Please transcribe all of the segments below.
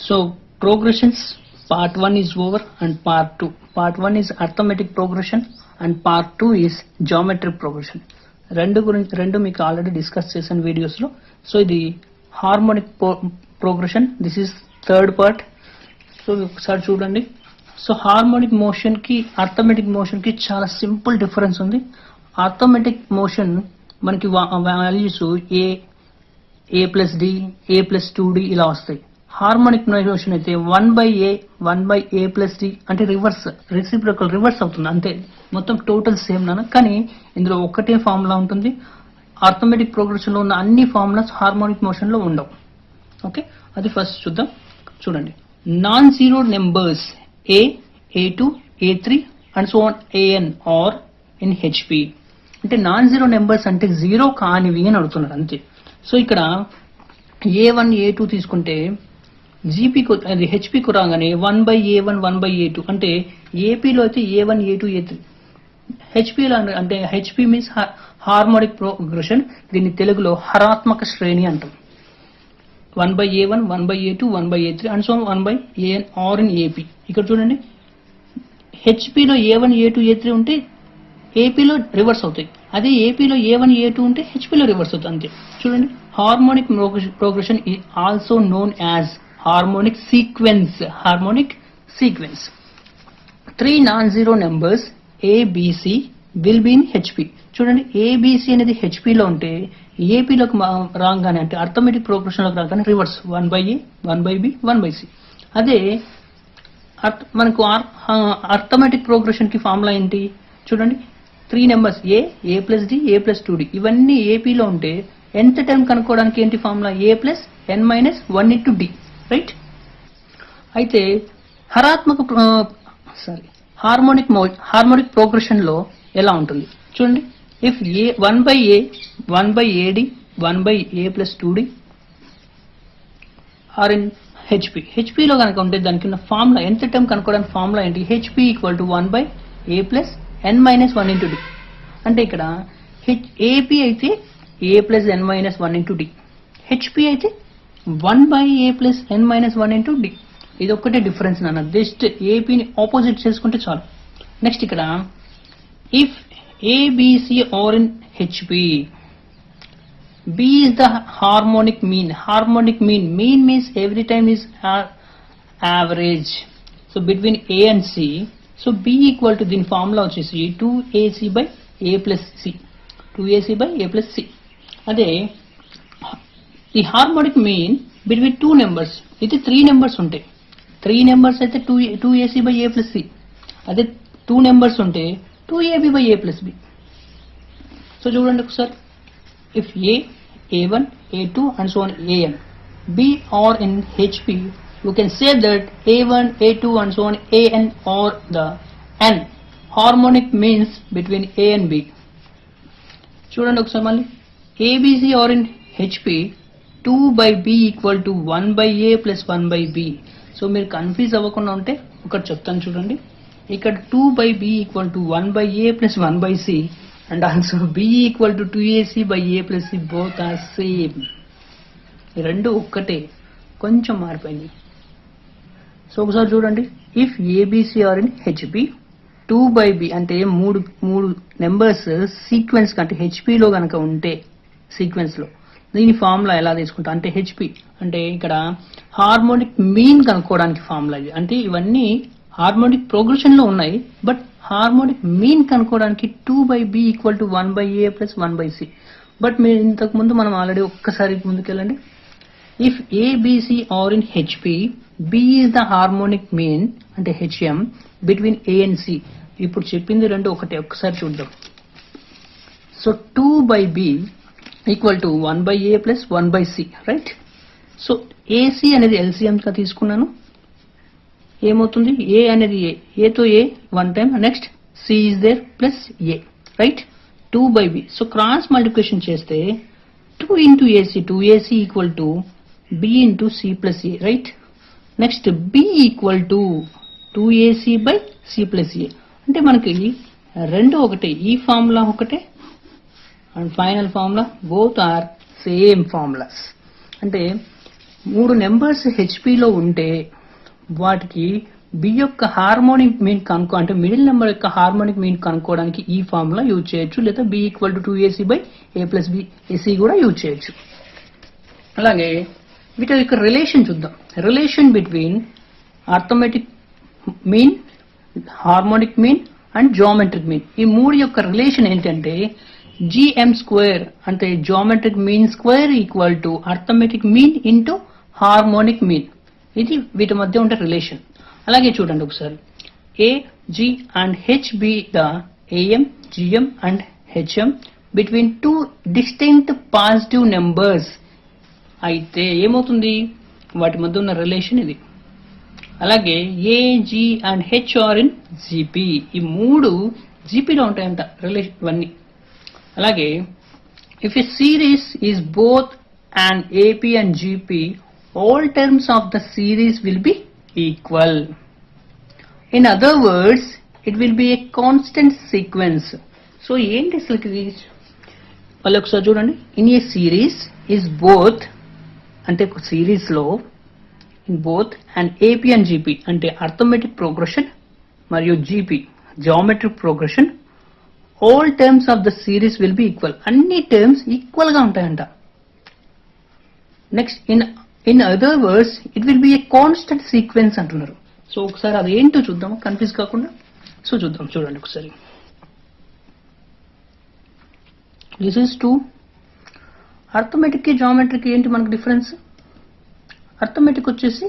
So progressions part 1 is over and part 2. Part 1 is arithmetic progression and part 2 is geometric progression. రెండు మీకు already discuss చేసిన videos లో. So ఇది harmonic progression, this is third part. So ఒకసారి చూడండి. So harmonic motion కి arithmetic motion కి చాలా సింపుల్ డిఫరెన్స్ ఉంది. అర్థమెటిక్ మోషన్ మనకి values A plus d, a plus 2d ఇలా వస్తాయి. హార్మోనిక్ మోషన్ అయితే 1/a ప్లస్ డి అంటే రివర్స్, రెసిప్రోకల్ రివర్స్ అవుతుంది అంతే. మొత్తం టోటల్ సేమ్ నాన్న, కానీ ఇందులో ఒకటే ఫార్ములా ఉంటుంది. అర్థమెటిక్ ప్రోగ్రెషన్ లో ఉన్న అన్ని ఫార్ములాస్ హార్మోనిక్ మోషన్ లో ఉండవు. ఓకే, అది ఫస్ట్ చూద్దాం. చూడండి, non zero numbers a2, a3 and so on an are in HP. అంటే నాన్ జీరో నెంబర్స్ అంటే జీరో కానివి అని అడుగుతున్నారు అంతే. సో ఇక్కడ a1, a2 తీసుకుంటే జీపీకు అది హెచ్పికు రాగానే 1/a1, 1/a2 అంటే ఏపీలో అయితే a1, a2, a3. హెచ్పిలో అంటే హెచ్పి మీన్స్ హార్మోనిక్ ప్రోగ్రెషన్. దీన్ని తెలుగులో హరాత్మక శ్రేణి అంటాం. 1/a1, 1/a2, 1/a3 and so 1/an are in AP. ఇక్కడ చూడండి, హెచ్పిలో a1, a2, a3 ఉంటే ఏపీలో రివర్స్ అవుతాయి. అదే ఏపీలో a1, a2 ఉంటే హెచ్పిలో రివర్స్ అవుతుంది అంతే. చూడండి, harmonic progression is also known as harmonic sequence. Harmonic sequence. 3 non zero numbers ABC will be in HP. చూడండి, ఏబిసి అనేది హెచ్పిలో ఉంటే ఏపీలోకి రాగానే అంటే అర్థమెటిక్ ప్రోగ్రెషన్ లోకి రాగానే రివర్స్ 1/a, 1/b, 1/c. అదే మనకు అర్థమెటిక్ ప్రోగ్రెషన్ కి ఫార్ములా ఏంటి చూడండి, 3 numbers a plus d, a plus 2d ఇవన్నీ ఏపీలో ఉంటే nth టైం కనుక్కోవడానికి ఏంటి formula, a plus n minus 1 into d, right. అయితే హార్మోనిక్ ప్రోగ్రెషన్ లో ఎలా ఉంటుంది చూడండి. If 1/a, 1/ad, 1/a plus 2d are in HP. హెచ్పిలో కనుక ఉంటే దానికి ఉన్న ఫార్ములా nth టైం కనుక్కోవడానికి ఫార్ములా ఏంటి, HP equal to 1/a plus n minus 1 into D. అంటే ఇక్కడ ఏపీ అయితే a plus n minus 1 into D, HP అయితే 1/a plus n minus 1 into D. ఇది ఒక్కటే డిఫరెన్స్ నాన్న, జస్ట్ ఏపీని ఆపోజిట్ చేసుకుంటే చాలు. నెక్స్ట్ ఇక్కడ if ABC are in HP, b is the harmonic mean. Harmonic mean means every time is average. So between a and c, so b equal to దీని formula వచ్చేసి 2ac by a plus c, 2ac by a plus c. అదే the harmonic mean between 2 numbers. అయితే 3 numbers ఉంటాయి. 3 numbers అయితే 2ac by a plus c. అదే 2 numbers ఉంటే 2ab by a plus b. So చూడండి ఒకసారి, if a1, a2 and so on an, b or in hp, you can say that a1, a2 and so on an or the n harmonic means between a and b. చూడండి ఒకసారి మళ్ళీ, abc or in hp 2/b equal to 1/a plus 1/b. So మీరు confuse అవ్వకుండా ఉంటే ఒకటి చెప్తాను చూడండి. ఇక్కడ 2/b equal to 1/a plus 1/c and also b equal to 2ac by a plus c, both are same. రెండు ఒక్కటే, కొంచెం మారిపోయింది. సో ఒకసారి చూడండి, if ABC are in HP 2/b అంటే మూడు నెంబర్స్ సీక్వెన్స్ అంటే హెచ్పిలో కనుక ఉంటే సీక్వెన్స్ లో దీని ఫార్ములా ఎలా తీసుకుంటా అంటే హెచ్పి అంటే ఇక్కడ హార్మోనిక్ మీన్ కనుక్కోవడానికి ఫార్ములా ఇది. అంటే ఇవన్నీ హార్మోనిక్ ప్రోగ్రెషన్ లో ఉన్నాయి, బట్ హార్మోనిక్ మీన్ కనుక్కోవడానికి 2/b equal to 1/a plus 1/c. But మీరు ఇంతకు ముందు మనం ఆల్రెడీ ఒక్కసారి ముందుకెళ్ళండి. If ABC are in HP, b is the harmonic mean అంటే HM between a and c. ఇప్పుడు చెప్పింది రెండు ఒకటే, ఒక్కసారి చూద్దాం. So 2/b equal to 1/a plus 1/c, right. So AC అనేది ఎల్సిఎం గా తీసుకున్నాను. ఏమవుతుంది, ఏ అనేది ఏతో a 1 time, next c is there plus a, right. 2/b. So cross multiplication చేస్తే 2 into AC, 2ac equal to b into c plus a, right. Next b equal to 2ac by c plus a. అంటే మనకి రెండు ఒకటే, ఈ formula ఒకటే and final formula both are same formulas. అంటే 3 numbers హెచ్పిలో ఉంటే వాటికి బి యొక్క హార్మోనిక్ మీన్ కనుక్కో అంటే మిడిల్ నెంబర్ యొక్క హార్మోనిక్ మీన్ కనుక్కోవడానికి ఈ ఫార్ములా యూజ్ చేయొచ్చు, లేదా B equal to 2ac by A plus B AC కూడా యూజ్ చేయొచ్చు. అలాగే వీటి యొక్క రిలేషన్ చూద్దాం. Relation between arithmetic mean, harmonic mean and geometric mean, ఈ 3 యొక్క రిలేషన్ ఏంటంటే జిఎం స్క్వేర్ అంటే geometric mean square equal to arithmetic mean into harmonic mean. ఇది వీటి మధ్య ఉండే రిలేషన్. అలాగే చూడండి ఒకసారి, A G and H be the AM GM and HM between 2 distinct positive numbers అయితే ఏమవుతుంది, వాటి మధ్య ఉన్న రిలేషన్ ఇది. అలాగే a G and H are in GP, ఈ 3 జిపిలో ఉంటాయంట రిలేషన్ ఇవన్నీ. అలాగే if a series is both and AP and GP, all terms of the series will be equal. In other words, it will be a constant sequence. So ఏంటి అసలు ఇది? మళ్ళీ ఒకసారి చూడండి. In a series is both అంటే ఒక series లో in both and AP and GP అంటే అర్థమెటిక్ ప్రోగ్రెషన్ మరియు GP geometric progression, all terms of the series will be equal. అన్ని టర్మ్స్ ఈక్వల్ గా ఉంటాయంట. Next in other words it will be a constant sequence అంటున్నారు. So ఒకసారి అది ఏంటో చూద్దాం కన్ఫ్యూజ్ కాకుండా. సో చూద్దాం, చూడండి ఒకసారి. This is 2. అర్థమెటిక్ కి జియోమెట్రిక్ ఏంటి మనకు డిఫరెన్స్? అర్థమెటిక్ వచ్చేసి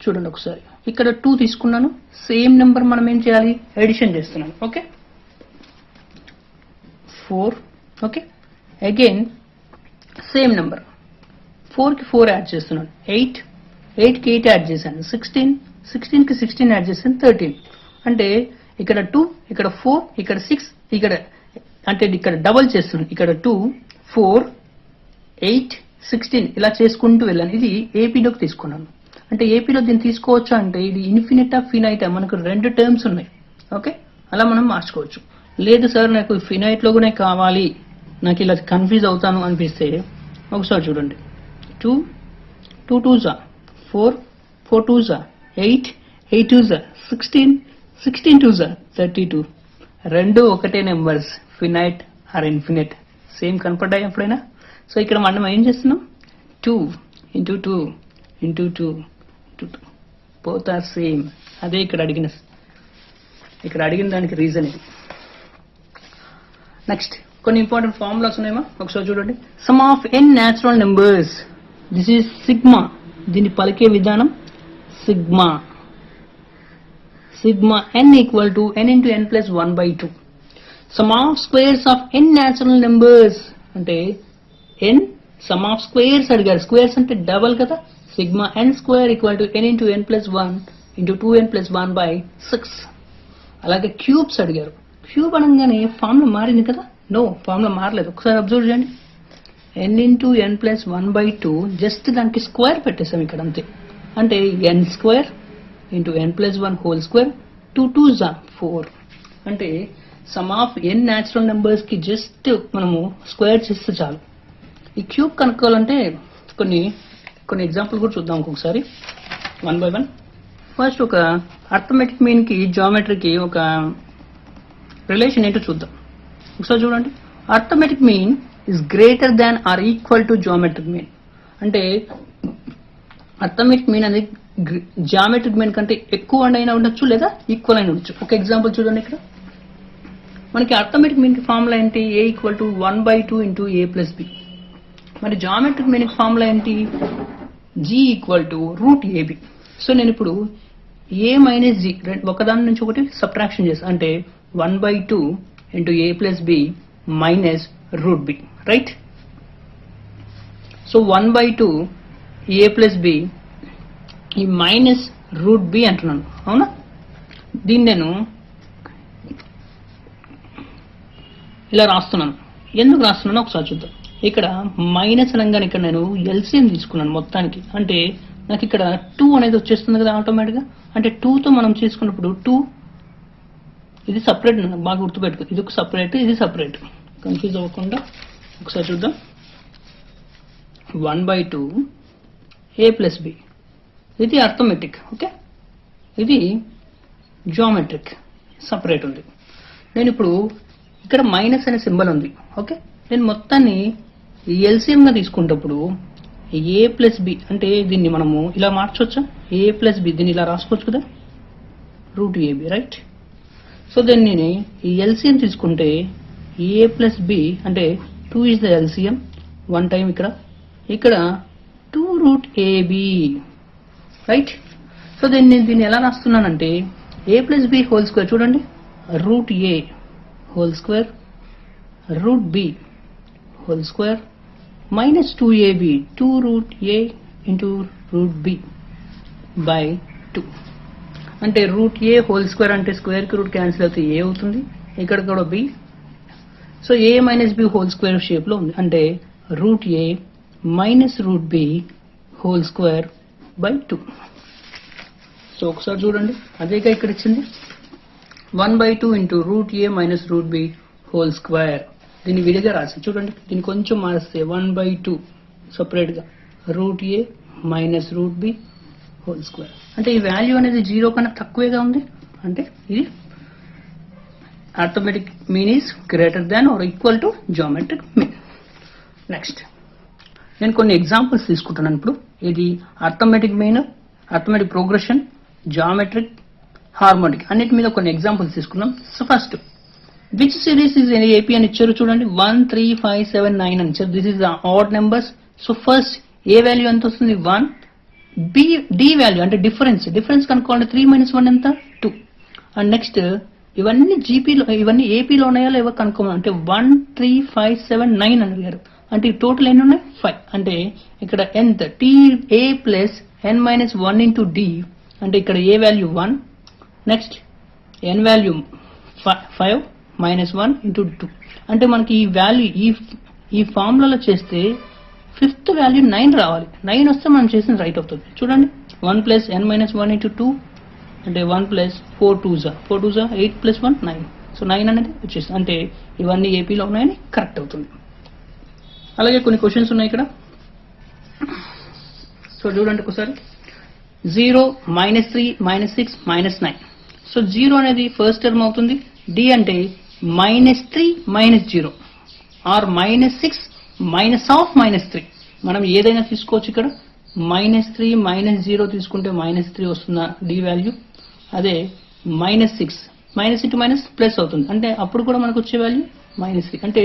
చూడండి ఒకసారి, ఇక్కడ 2 తీసుకున్నాను, సేమ్ నెంబర్ మనం ఏం చేయాలి, ఎడిషన్ చేస్తున్నాను. Okay, 4. Okay, again same number 4 కి 4 యాడ్ చేస్తున్నాను, 8 కి 8 యాడ్ చేశాను, 16 కి 16 యాడ్ చేశాను, 13. అంటే ఇక్కడ 2, ఇక్కడ 4, ఇక్కడ 6, ఇక్కడ అంటే ఇక్కడ డబల్ చేస్తున్నాను, ఇక్కడ 2, 4, 8, 16 ఇలా చేసుకుంటూ వెళ్ళాను. ఇది ఏపీలోకి తీసుకున్నాను. అంటే ఏపీలో దీన్ని తీసుకోవచ్చు అంటే ఇది ఇన్ఫినిటా ఫినైటా, మనకు 2 టర్మ్స్ ఉన్నాయి. ఓకే, అలా మనం మార్చుకోవచ్చు. లేదు సార్ నాకు ఫినైట్ లో కూడా కావాలి, నాకు ఇలా కన్ఫ్యూజ్ అవుతాను అనిపిస్తే ఒకసారి చూడండి, 2 2s are 4, 4 2s are 8, 8 2s are 16, 16 2s are 32. రెండు ఒకటే నెంబర్స్, ఫినైట్ ఆర్ ఇన్ఫినిట్, సేమ్ కనపడ్డాయి ఎప్పుడైనా? సో ఇక్కడ మనం ఏం చేస్తున్నాం, 2 into 2 into 2 into 2 both are same. అదే ఇక్కడ అడిగిన దానికి రీజన్ ఇది. నెక్స్ట్ కొన్ని ఇంపార్టెంట్ ఫార్ములాస్ ఉన్నాయమ్మా, ఒకసారి చూడండి. Sum of n natural numbers, this is sigma, దీన్ని పలికే విధానం sigma. Sigma n equal to n into n plus 1/2. Sum of squares of n natural numbers అంటే n సమ్ ఆఫ్ స్క్వేర్స్ అడిగారు, squares అంటే double కదా. Sigma n square equal to n into n plus 1 into 2n plus 1/6. అలాగే cubes అడిగారు. Cube అనగానే formula మారింది కదా? No, formula మారలేదు. ఒకసారి అబ్జర్వ్ చేయండి, n into n plus 1/2, just దానికి స్క్వేర్ పెట్టేసాం ఇక్కడ అంతే. అంటే n square into n plus 1 whole square, 2 2s are 4. అంటే some of n natural numbers కి జస్ట్ మనము స్క్వేర్ చేస్తే చాలు. ఈ క్యూబ్ కనుక్కోవాలంటే కొన్ని ఎగ్జాంపుల్ కూడా చూద్దాం ఒక్కొక్కసారి 1 by 1. ఫస్ట్ ఒక అర్థమెటిక్ మీన్ కి జియోమెట్రీకి ఒక రిలేషన్ ఏంటో చూద్దాం. ఒకసారి చూడండి, arithmetic mean is greater than or equal to geometric mean. అంటే అర్థమెటిక్ మీన్ అనేది జియోమెట్రిక్ మీన్ కంటే ఎక్కువ అయినా ఉండొచ్చు లేదా ఈక్వల్ అయినా ఉండొచ్చు. ఒక ఎగ్జాంపుల్ చూడండి, ఇక్కడ మనకి అర్థమెటిక్ మీన్ కి ఫార్ములా ఏంటి, a equal to 1/2 into a plus B. మరి జియోమెట్రిక్ మీన్ కి ఫార్ములా ఏంటి, g equal to root AB. So నేను ఇప్పుడు a మైనస్ g ఒకదాని నుంచి ఒకటి సబ్ట్రాక్షన్ చేస్తాను, అంటే 1/2 into a plus B minus root B, right? So 1/2 a plus B ఈ మైనస్ రూట్ బి అంటున్నాను, అవునా? దీన్ని నేను ఇలా రాస్తున్నాను. ఎందుకు రాస్తున్నాను ఒకసారి చూద్దాం. ఇక్కడ మైనస్ అనగానే ఇక్కడ నేను ఎల్సిఎం తీసుకున్నాను మొత్తానికి, అంటే నాకు ఇక్కడ 2 అనేది వచ్చేస్తుంది కదా ఆటోమేటిక్గా. అంటే 2తో మనం చేసుకున్నప్పుడు 2 ఇది సపరేట్, బాగా గుర్తుపెట్టుకో, ఇది ఒక సపరేట్, ఇది సపరేట్, కన్ఫ్యూజ్ అవ్వకుండా ఒకసారి చూద్దాం. 1/2 ఏ ప్లస్ బి. ఇది అర్థమెటిక్. ఓకే, ఇది జియోమెట్రిక్ సపరేట్ ఉంది. నేను ఇప్పుడు ఇక్కడ మైనస్ అనే సింబల్ ఉంది. ఓకే, నేను మొత్తాన్ని ఎల్సిఎంగా తీసుకున్నప్పుడు ఏ ప్లస్ బి అంటే దీన్ని మనము ఇలా మార్చవచ్చా? ఏ ప్లస్ బి దీన్ని ఇలా రాసుకోవచ్చు కదా, రూట్ ఏబి, రైట్? సో దీన్ని నేను ఈ ఎల్సిఎం తీసుకుంటే ఏ ప్లస్ బి అంటే 2 ఈజ్ ద ఎల్సిఎం, 1 టైం ఇక్కడ 2 రూట్ ఏబి, రైట్? సో దీన్ని ఎలా రాస్తున్నానంటే A plus B whole square, చూడండి, root A whole square root B whole square minus 2ab, 2 root A into root B by 2. అంటే root A whole square అంటే square కి root cancel అవుతే A అవుతుంది, ఇక్కడ కూడా B. So A minus B whole square shape లో ఉంది, అంటే root A minus root B whole square by 2. So ఒకసారి చూడండి, అదేగా ఇక్కడ ఇచ్చింది 1/2 into root A minus root B whole square. దీన్ని విడిగా రాసి చూడండి, దీన్ని కొంచెం మారిస్తే 1/2 సపరేట్ గా root A minus root B whole square. అంటే ఈ వాల్యూ అనేది 0 కన్నా తక్కువేగా ఉంది, అంటే ఇది arithmetic mean is greater than or equal to geometric mean. Next నేను కొన్ని ఎగ్జాంపుల్స్ తీసుకుంటున్నాను. ఇప్పుడు ఇది arithmetic mean, arithmetic progression, geometric, harmonic అన్నిటి మీద కొన్ని ఎగ్జాంపుల్స్ తీసుకున్నాం. So first which series is AP అని ఇచ్చారు, చూడండి 1 3 5 7 9 అని ఇచ్చారు. This is odd numbers. So first A value ఎంత వస్తుంది, 1. డి వాల్యూ అంటే డిఫరెన్స్ కనుక్కోండి, 3 - 1 ఎంత, 2. అండ్ నెక్స్ట్ ఇవన్నీ జీపీలో, ఇవన్నీ ఏపీలో ఉన్నాయో లేవో కనుక్కోమని, అంటే 1 3 5 7 9 అని అడిగారు. అంటే టోటల్ ఎన్ని ఉన్నాయి, 5. అంటే ఇక్కడ ఎంత, TA plus n-1 into D, అంటే ఇక్కడ A value 1, next n value 5 -1 into 2. అంటే మనకి ఈ వాల్యూ ఈ ఫార్ములాలో చేస్తే ఫిఫ్త్ వాల్యూ 9 రావాలి. 9 వస్తే మనం చేసిన రైట్ అవుతుంది. చూడండి 1 ప్లస్ n-1 ఇంటూ 2 అంటే 1 ప్లస్ 4 2 8 ప్లస్ 1 9. సో 9 అనేది వచ్చేస్తుంది, అంటే ఇవన్నీ ఏపీలో ఉన్నాయని కరెక్ట్ అవుతుంది. అలాగే కొన్ని క్వశ్చన్స్ ఉన్నాయి ఇక్కడ. సో చూడండి ఒకసారి 0 -3 -6 -9. సో 0 అనేది ఫస్ట్ టర్మ్ అవుతుంది. డి అంటే -3 -0 ఆర్ -6 -3. మనం ఏదైనా తీసుకోవచ్చు. ఇక్కడ -3 -0 తీసుకుంటే -3 వస్తుందా డి వాల్యూ. అదే -6 మైనస్ ఇంటూ మైనస్ ప్లస్ అవుతుంది, అంటే అప్పుడు కూడా మనకు వచ్చే వాల్యూ -3. అంటే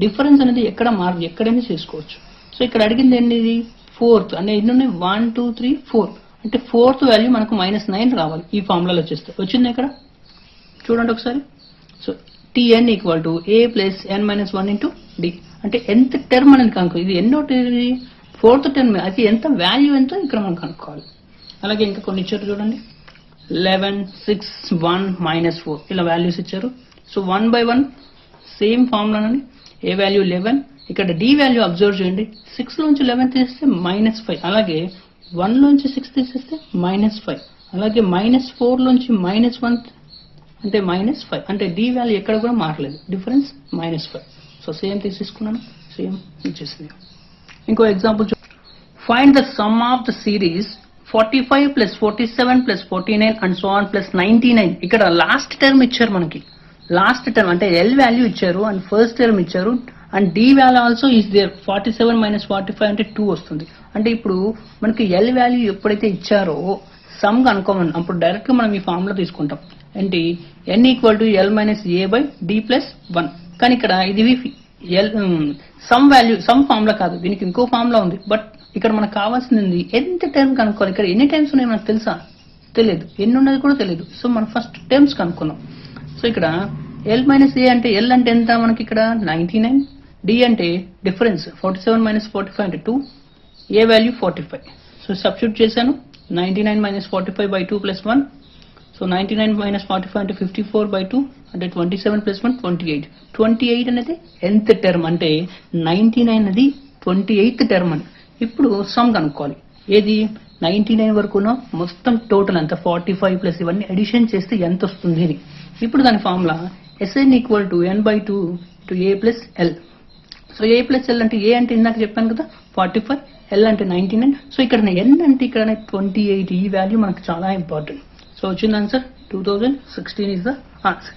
డిఫరెన్స్ అనేది ఎక్కడ మారదు, ఎక్కడైనా చేసుకోవచ్చు. సో ఇక్కడ అడిగింది ఏంటి, ఫోర్త్ అంటే ఎన్ని ఉన్నాయి, 1 2 3 4. అంటే ఫోర్త్ వాల్యూ మనకు -9 రావాలి ఈ ఫార్ములాలో వచ్చేస్తే. వచ్చింది ఇక్కడ చూడండి ఒకసారి. So Tn equal to A plus n-1 into D. అంటే ఎంత టర్మ్ అనేది కనుక్కో, ఇది ఎన్నో ఫోర్త్ టర్మ్, అది ఎంత వాల్యూ ఎంతో ఇక్కడ మనం కనుక్కోవాలి. అలాగే ఇంకా కొన్ని ఇచ్చారు చూడండి, 11 6 1 -4 ఇలా వాల్యూస్ ఇచ్చారు. సో 1/1 సేమ్ ఫార్ములాని, ఏ వాల్యూ 11, ఇక్కడ డి వాల్యూ అబ్జర్వ్ చేయండి. 6 లోంచి 11 తీస్తే -5, అలాగే 1 లోంచి 6 తీసేస్తే -5, అలాగే -4 లోంచి -1 అంటే -5. అంటే డి వాల్యూ ఎక్కడ కూడా మారలేదు, డిఫరెన్స్ -5. సో సేమ్ తీసేసుకున్నాను, సేమ్ ఇచ్చేసింది. ఇంకో example, find the sum of the series 45 + 47 + 49 and so on plus 99. ఇక్కడ లాస్ట్ టర్మ్ ఇచ్చారు మనకి, లాస్ట్ టర్మ్ అంటే ఎల్ వాల్యూ ఇచ్చారు అండ్ ఫస్ట్ టర్మ్ ఇచ్చారు and D value also is there. 47 - 45 అంటే 2 వస్తుంది. అంటే ఇప్పుడు మనకి ఎల్ వాల్యూ ఎప్పుడైతే ఇచ్చారో సమ్ కనుక్కోమని, అప్పుడు డైరెక్ట్ గా మనం ఈ ఫార్ములా తీసుకుంటాం. ఏంటి, n equal to L - A/D + 1. కానీ ఇక్కడ ఇది సమ్ వాల్యూ, సమ్ ఫార్ములా కాదు, దీనికి ఇంకో ఫార్ములా ఉంది. బట్ ఇక్కడ మనకు కావాల్సింది ఎంత టర్మ్ కనుక్కోవాలి. ఇక్కడ ఎన్ని టైమ్స్ ఉన్నాయి మనకు తెలుసా, తెలియదు. ఎన్ని ఉన్నది కూడా తెలియదు. సో మనం ఫస్ట్ టర్మ్స్ కనుక్కున్నాం. సో ఇక్కడ L - A అంటే L అంటే ఎంత మనకి ఇక్కడ 99, D అంటే డిఫరెన్స్ 47 - 45 అంటే 2, A వాల్యూ 45. సో సబ్స్టిట్యూట్ చేశాను, 99 - 45 / 2 + 1. సో 99 - 45 అంటే 54/2 అంటే 27 + 1 28. 28 అనేది nth టర్మ్, అంటే 99 అనేది 28th టర్మ్ అని. ఇప్పుడు సమ్ కనుక్కోవాలి. ఏది 99 వరకునో మొత్తం టోటల్ అంత 45 ప్లస్ ఇవన్నీ అడిషన్ చేస్తే ఎంత వస్తుంది అని. ఇప్పుడు దాని formula Sn equal to n/2 to A plus L. So A plus L అంటే ఏ అంటే ఇందాక చెప్పాను కదా 45, ఎల్ అంటే 99. సో ఇక్కడ ఎన్ అంటే ఇక్కడ 28. ఈ వాల్యూ మనకు చాలా ఇంపార్టెంట్. సో వచ్చింది ఆన్సర్ 2016 ఇస్ ద ఆన్సర్.